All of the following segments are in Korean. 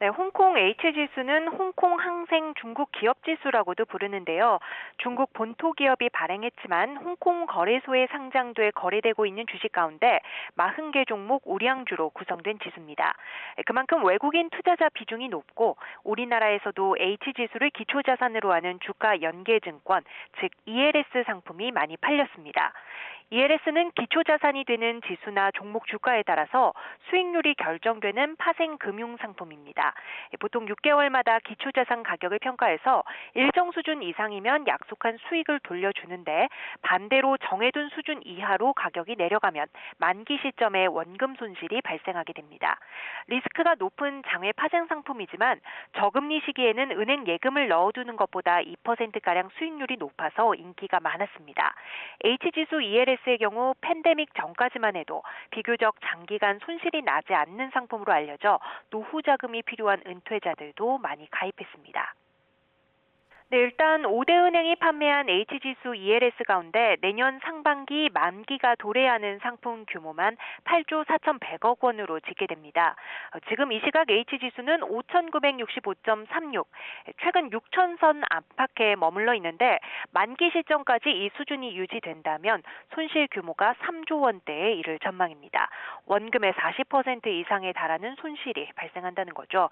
네, 홍콩 H지수는 홍콩 항생 중국 기업 지수라고도 부르는데요. 중국 본토 기업이 발행했지만 홍콩 거래소에 상장돼 거래되고 있는 주식 가운데 40개 종목 우량주로 구성된 지수입니다. 그만큼 외국인 투자자 비중이 높고 우리나라에서도 H지수를 기초자산으로 하는 주가 연계증권, 즉 ELS 상품이 많이 팔렸습니다. ELS는 기초자산이 되는 지수나 종목 주가에 따라서 수익률이 결정되는 파생 금융 상품입니다. 보통 6개월마다 기초자산 가격을 평가해서 일정 수준 이상이면 약속한 수익을 돌려주는데 반대로 정해둔 수준 이하로 가격이 내려가면 만기 시점에 원금 손실이 발생하게 됩니다. 리스크가 높은 장외 파생 상품이지만 저금리 시기에는 은행 예금을 넣어두는 것보다 2%가량 수익률이 높아서 인기가 많았습니다. H지수 ELS의 경우 팬데믹 전까지만 해도 비교적 장기간 손실이 나지 않는 상품으로 알려져 노후 자금이 필요한 은퇴자들도 많이 가입했습니다. 네, 일단 5대 은행이 판매한 H지수 ELS 가운데 내년 상반기 만기가 도래하는 상품 규모만 8조 4,100억 원으로 집계됩니다. 지금 이 시각 H지수는 5,965.36, 최근 6,000선 안팎에 머물러 있는데 만기 시점까지 이 수준이 유지된다면 손실 규모가 3조 원대에 이를 전망입니다. 원금의 40% 이상에 달하는 손실이 발생한다는 거죠.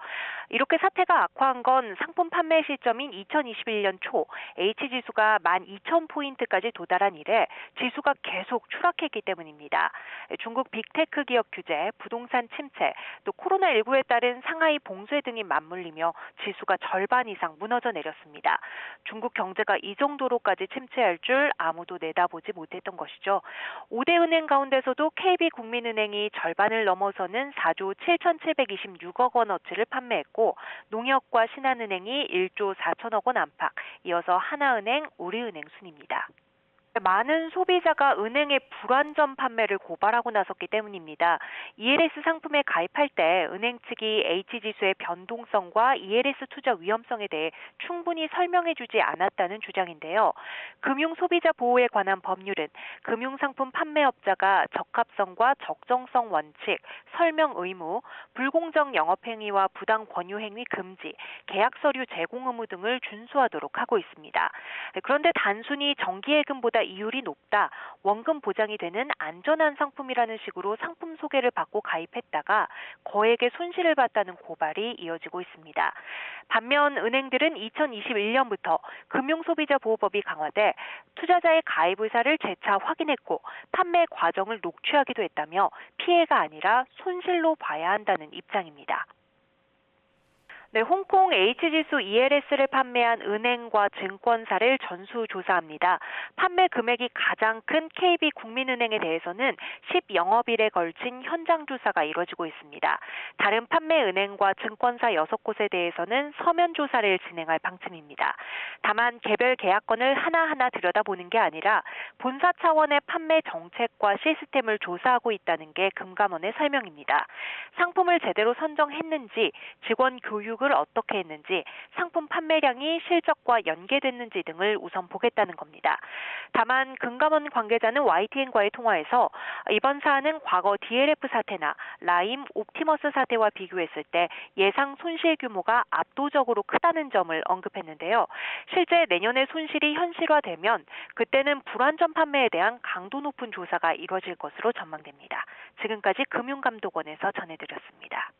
이렇게 사태가 악화한 건 상품 판매 시점인 2021년 초 H지수가 12,000포인트까지 도달한 이래 지수가 계속 추락했기 때문입니다. 중국 빅테크 기업 규제, 부동산 침체, 또 코로나19에 따른 상하이 봉쇄 등이 맞물리며 지수가 절반 이상 무너져 내렸습니다. 중국 경제가 이 정도로까지 침체할 줄 아무도 내다보지 못했던 것이죠. 5대 은행 가운데서도 KB국민은행이 절반을 넘어서는 4조 7,726억 원어치를 판매했고 농협과 신한은행이 1조 4천억 원 안팎, 이어서 하나은행, 우리은행 순입니다. 많은 소비자가 은행의 불완전 판매를 고발하고 나섰기 때문입니다. ELS 상품에 가입할 때 은행 측이 H지수의 변동성과 ELS 투자 위험성에 대해 충분히 설명해주지 않았다는 주장인데요. 금융소비자 보호에 관한 법률은 금융상품 판매업자가 적합성과 적정성 원칙, 설명 의무, 불공정 영업행위와 부당 권유행위 금지, 계약서류 제공 의무 등을 준수하도록 하고 있습니다. 그런데 단순히 정기예금보다 이율이 높다, 원금 보장이 되는 안전한 상품이라는 식으로 상품 소개를 받고 가입했다가 거액의 손실을 봤다는 고발이 이어지고 있습니다. 반면 은행들은 2021년부터 금융소비자보호법이 강화돼 투자자의 가입 의사를 재차 확인했고 판매 과정을 녹취하기도 했다며 피해가 아니라 손실로 봐야 한다는 입장입니다. 네, 홍콩 H지수 ELS를 판매한 은행과 증권사를 전수조사합니다. 판매 금액이 가장 큰 KB국민은행에 대해서는 10영업일에 걸친 현장 조사가 이뤄지고 있습니다. 다른 판매 은행과 증권사 6곳에 대해서는 서면 조사를 진행할 방침입니다. 다만 개별 계약건을 하나하나 들여다보는 게 아니라 본사 차원의 판매 정책과 시스템을 조사하고 있다는 게 금감원의 설명입니다. 상품을 제대로 선정했는지, 직원 교육을 어떻게 했는지, 상품 판매량이 실적과 연계됐는지 등을 우선 보겠다는 겁니다. 다만 금감원 관계자는 YTN과의 통화에서 이번 사안은 과거 DLF 사태나 라임, 옵티머스 사태와 비교했을 때 예상 손실 규모가 압도적으로 크다는 점을 언급했는데요. 실제 내년에 손실이 현실화되면 그때는 불완전 판매에 대한 강도 높은 조사가 이뤄질 것으로 전망됩니다. 지금까지 금융감독원에서 전해드렸습니다.